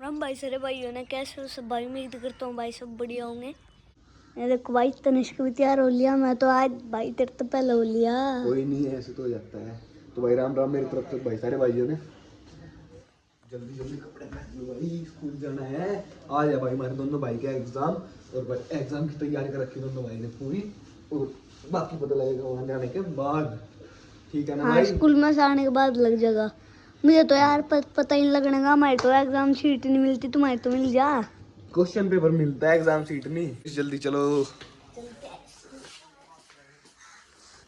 राम भाई सारे भाइयों ने कैसे हो सब भाई। उम्मीद करता हूँ भाई सब बढ़िया होंगे। ये देखो भाई तनिष्क भी तैयार हो लिया। मैं तो आज भाई तेरे तो पहले हो लिया। कोई नहीं है, ऐसे तो हो जाता है। तो भाई राम राम मेरी तरफ से भाई सारे भाइयों ने। जल्दी जल्दी कपड़े पहन लो भाई, स्कूल जाना है। आज है भाई हमारे दोनों भाई का एग्जाम, और भाई एग्जाम की तैयारी कर रखी दोनों भाई ने पूरी, और बाकी पता लगेगा वहाँ जाने के बाद। ठीक है ना भाई? स्कूल में से आने के बाद लग जाएगा। मुझे तो यार पता ही नहीं लगने का। हमारी तो एग्जाम शीट नहीं मिलती, तुम्हारी तो मिल जा। क्वेश्चन पेपर मिलता है, एग्जाम शीट नहीं। जल्दी चलो,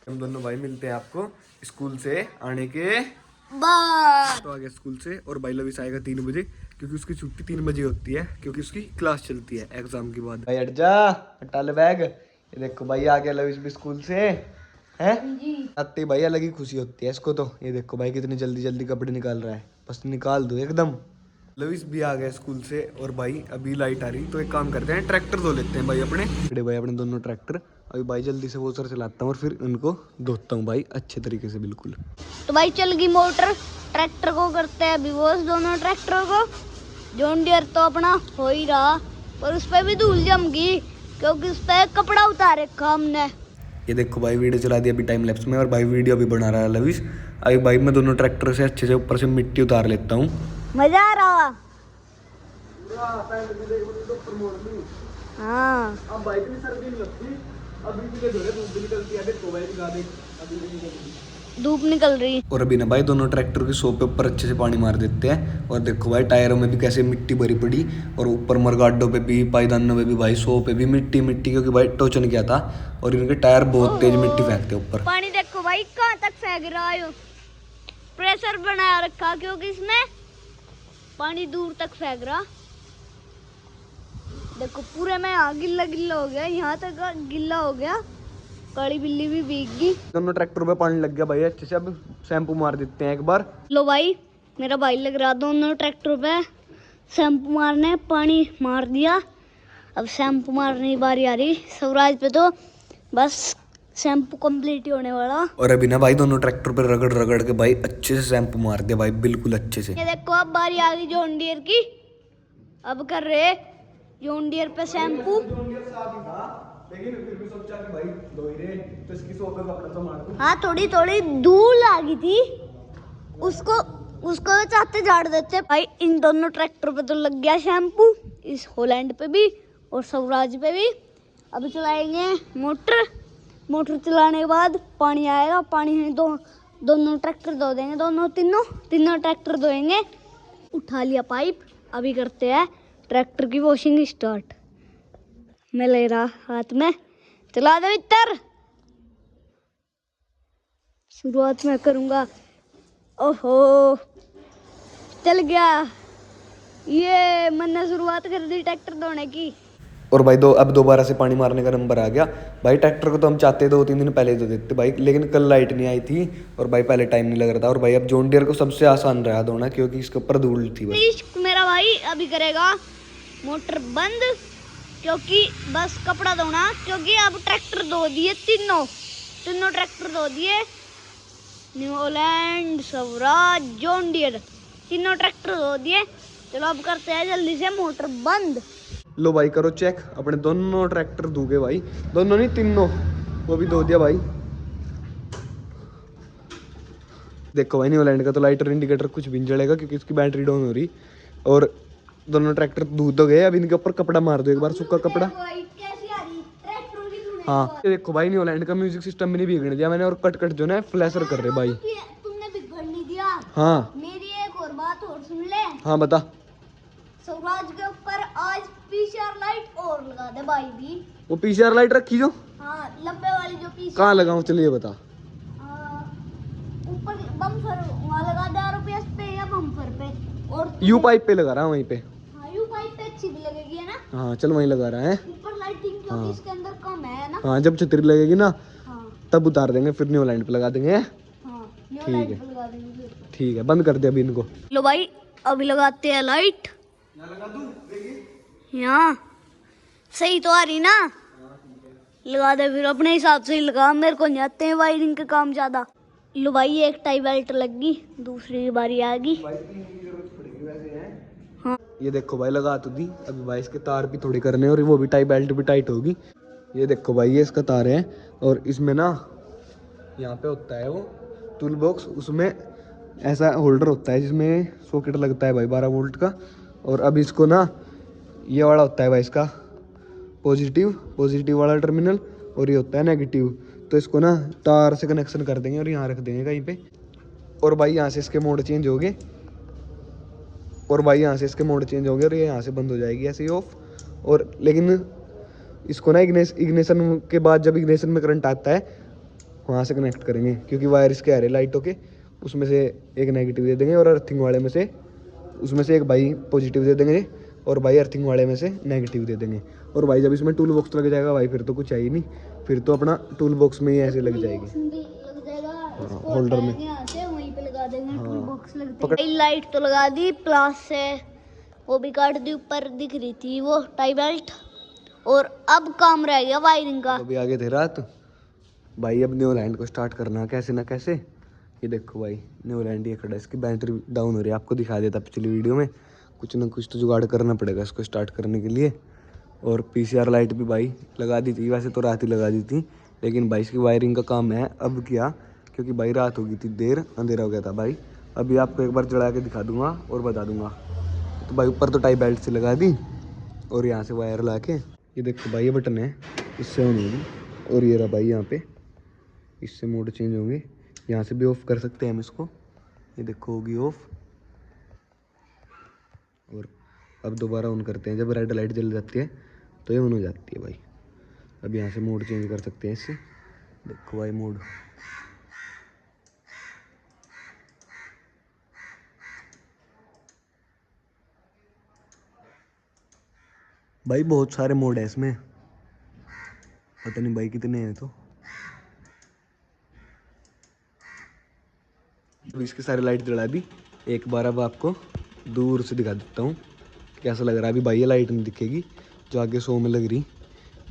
हम दोनों भाई मिलते हैं आपको स्कूल से आने के बाद। तो आ गया स्कूल से, और भाई लविश आएगा 3 बजे, क्योंकि उसकी छुट्टी 3 बजे होती है, क्योंकि उसकी क्लास चलती है एग्जाम के बाद। भाई हट जा, हटा ले बैग। ये देखो भाई आ गया लविश भी स्कूल से है। आते भाई अलग ही खुशी होती है इसको तो। ये देखो भाई कितनी जल्दी जल्दी कपड़े निकाल रहा है, बस निकाल दो एकदम। लविश भी आ गया स्कूल से, और भाई अभी लाइट आ रही, तो एक काम करते हैं ट्रैक्टर धो लेते हैं भाई अपने। भाई अपने दोनों ट्रैक्टर अभी भाई जल्दी से वो सर चलाता हूँ, और फिर उनको धोता हूँ भाई अच्छे तरीके से बिल्कुल। तो भाई चल गई मोटर। ट्रैक्टर को करते हैं अभी वॉश दोनों ट्रैक्टरों को। जॉन डियर तो अपना हो ही रहा, और उस पर भी धूल जम गई, क्योंकि उस पर कपड़ा उतारे हमने। ये देखो भाई वीडियो चला दी अभी टाइम लैप्स में, और भाई वीडियो अभी बना रहा है लविश। अभी भाई मैं दोनों ट्रैक्टर से अच्छे से ऊपर से मिट्टी उतार लेता हूँ। मजा आ रहा। हाँ अब बाइक में सर्दी नहीं लगती, अभी भी धूप भी निकलती है, देखो भाई दिखा दे, अभी भी निकलती है, धूप निकल रही। और अभी ना भाई दोनों ट्रैक्टर की शो पे ऊपर अच्छे से पानी मार देते हैं। और देखो भाई टायरों में भी कैसे मिट्टी भरी पड़ी, और ऊपर मरगाडों पे भी, पायदानों पे भी भाई, शो पे भी मिट्टी मिट्टी, क्योंकि भाई टोचन किया था, और इनके टायर बहुत तेज मिट्टी फेंकते ऊपर। पानी देखो भाई कहाँ तक फेंक रहा है। प्रेशर बनाया रखा, क्योंकि इसमें पानी दूर तक फेंक रहा। देखो पूरे में यहाँ गिल्ला गिल्ला हो गया, यहाँ तक गिल्ला हो गया। काली बिल्ली भी भीग गई। दोनों ट्रैक्टरों पे पानी लग गया भाई अच्छे से। अब शैम्पू मार देते हैं एक बार। लो भाई मेरा भाई लग रहा, दोनों ट्रैक्टरों पे शैम्पू मारने, पानी मार दिया। अब शैम्पू मारने की बारी आ रही स्वराज पे, तो बस शैम्पू कंप्लीट ही होने वाला। और अभी ना भाई दोनों ट्रैक्टर पे रगड़ रगड़ के भाई अच्छे से शैम्पू मार दिया भाई, बिल्कुल अच्छे से। ये देखो अब बारी आ गई जॉन डियर की। अब कर रहे जॉन डियर पे शैम्पू। लेकिन फिर भी सोचा कि भाई धो ही रहे, तो इसकी शो पे कपड़ा तो मार दूं। हाँ थोड़ी थोड़ी धूल आ गई थी, उसको चाहते झाड़ देते भाई। इन दोनों ट्रैक्टर पे तो लग गया शैम्पू, इस हॉलैंड पे भी और स्वराज पे भी। अभी चलाएंगे मोटर। मोटर चलाने के बाद पानी आएगा, पानी में दोनों ट्रैक्टर धो देंगे, तीनों ट्रैक्टर धोएंगे। उठा लिया पाइप, अभी करते हैं ट्रैक्टर की वॉशिंग स्टार्ट। मैं ले रहा हाथ में, चला दे भीतर। शुरुआत में करूंगा। ओहो चल गया। ये मैंने शुरुआत कर दी ट्रैक्टर धोने की। और भाई अब दोबारा से पानी मारने का नंबर आ गया भाई। ट्रैक्टर को तो हम चाहते 2-3 दिन पहले धो देते भाई, लेकिन कल लाइट नहीं आई थी, और भाई पहले टाइम नहीं लग रहा था। और भाई अब जॉन डियर को सबसे आसान रहा धोना, क्योंकि इसके ऊपर धूल थी बस। मेरा भाई अभी करेगा मोटर बंद, क्योंकि बस कपड़ा धोना, क्योंकि अब ट्रैक्टर धो दिए तीनों ट्रैक्टर धो दिए। New Holland, Swaraj, John Deere, तीनों ट्रैक्टर धो दिए। चलो अब करते हैं जल्दी से मोटर बंद। लो भाई करो चेक, अपने दोनों ट्रैक्टर धो गए भाई, दोनों नहीं तीनों, वो भी धो दिया भाई। देखो भाई न्यू हॉलैंड का तो लाइट और इंडिकेटर कुछ भी नहीं जलेगा, क्योंकि इसकी बैटरी डाउन हो रही। और दोनों ट्रैक्टर धो तो गए, अब इनके ऊपर कपड़ा मार दो एक बार, सूखा कपड़ा। हाँ ये देखो भाई न्यू हॉलैंड का म्यूजिक सिस्टम भी नहीं बिगड़ दिया मैंने, और कट कट जो ना फ्लैशर कर रहे भाई। तुमने बिगड़ नहीं दिया। हाँ मेरी एक और बात और सुन ले। हाँ बता। स्वराज के ऊपर आज पीसीआर लाइट और लगा दे भाई भी। वो पीसीआर लाइट रखी जो? हाँ लंबे वाली जो पीसीआर। कहाँ लगाऊं चलिए बता। ऊपर बम्पर वहाँ लगा दे, आरओपीएस पे या बम्पर पे। और यू पाइप पे लगा रहा हूँ वहीं पे। हाँ यू पाइप पे अच्छी भी लगेगी है ना। हाँ चल वहीं लगा रहा है ऊपर लाइटिंग, क्योंकि इसके अंदर कम है ना। हाँ जब छतरी लगेगी ना हाँ तब उतार देंगे, फिर न्यू हॉलैंड पे लगा देंगे। हाँ ठीक है ठीक है, बंद कर दे अभी इनको। लो भाई अभी लगाते हैं लाइट। यहाँ सही तो आ रही ना, लगा दे फिर अपने हिसाब से ही लगा, मेरे को नहीं आते हैं वायरिंग के काम ज्यादा। लो भाई एक टाई बेल्ट लग गई, दूसरी बारी आ गई। हाँ ये देखो भाई लगा तो दी। अभी भाई इसके तार भी थोड़े करने और वो भी टाइट, बेल्ट भी टाइट होगी। ये देखो भाई ये इसका तार है और इसमें ना यहाँ पे होता है वो टूल बॉक्स, उसमें ऐसा होल्डर होता है जिसमें सॉकेट लगता है भाई 12 वोल्ट का। और अब इसको ना ये वाला होता है भाई इसका पॉजिटिव वाला टर्मिनल और ये होता है नेगेटिव। तो इसको ना तार से कनेक्शन कर देंगे और यहाँ रख देंगे कहीं पे। और भाई यहाँ से इसके मोड चेंज हो गए और ये यहाँ से बंद हो जाएगी ऐसे ही ऑफ। और लेकिन इसको ना इग्निशन के बाद जब इग्निशन में करंट आता है वहाँ से कनेक्ट करेंगे, क्योंकि वायर इसके आ रहे लाइटों के, उसमें से एक नेगेटिव दे देंगे और अर्थिंग वाले में से उसमें से एक भाई पॉजिटिव दे देंगे और भाई अर्थिंग वाले में से नेगेटिव दे देंगे। और भाई जब इसमें टूल बॉक्स लग जाएगा भाई फिर तो कुछ है ही नहीं, फिर तो अपना टूल बॉक्स में ही ऐसे लग जाएगी होल्डर में। वहीं पे लगा देंगे हाँ। टूल बॉक्स लगते हैं। लाइट तो लगा दी, प्लस से वो भी काट दी, ऊपर दिख रही थी वो टाई बेल्ट। और अब काम रह गया वायरिंग का। अभी आगे थे रात भाई, अब न्यूलैंड को स्टार्ट करना कैसे ना कैसे। ये देखो भाई न्यूलैंड ये खड़ा है, इसकी बैटरी डाउन हो रही है, आपको दिखा देता पिछली वीडियो में। कुछ ना कुछ तो जुगाड़ करना पड़ेगा इसको स्टार्ट करने के लिए। और पीसीआर लाइट भी भाई लगा दी थी, वैसे तो रात ही लगा दी थी, लेकिन भाई इसकी वायरिंग का काम है अब किया, क्योंकि भाई रात हो गई थी, देर अंधेरा हो गया था भाई। अभी आपको एक बार जला के दिखा दूंगा और बता दूंगा। तो भाई ऊपर तो टाई बेल्ट से लगा दी और यहाँ से वायर ला के, ये देखो भाई ये बटन है, इससे ऑन होगी। और ये रहा भाई यहाँ पे, इससे मोड चेंज होंगे। यहाँ से भी ऑफ कर सकते हैं हम इसको, ये देखो होगी ऑफ। और अब दोबारा ऑन करते हैं, जब रेड लाइट जल जाती है तो ये ऑन हो जाती है भाई। अब यहाँ से मोड चेंज कर सकते हैं इससे, देखो भाई मोड। भाई बहुत सारे मोड है इसमें, पता नहीं भाई कितने हैं। तो इसकी सारी लाइट जला दी एक बार। अब आपको दूर से दिखा देता हूँ कैसा लग रहा है। अभी भाई ये लाइट नहीं दिखेगी जो आगे 100 में लग रही,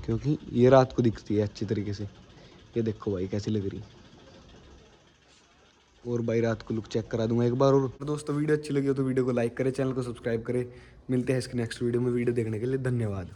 क्योंकि ये रात को दिखती है अच्छी तरीके से। ये देखो भाई कैसी लग रही। और भाई रात को लुक चेक करा दूंगा एक बार। और दोस्तों वीडियो अच्छी लगी हो तो वीडियो को लाइक करें, चैनल को सब्सक्राइब करें। मिलते हैं इसके नेक्स्ट वीडियो में। वीडियो देखने के लिए धन्यवाद।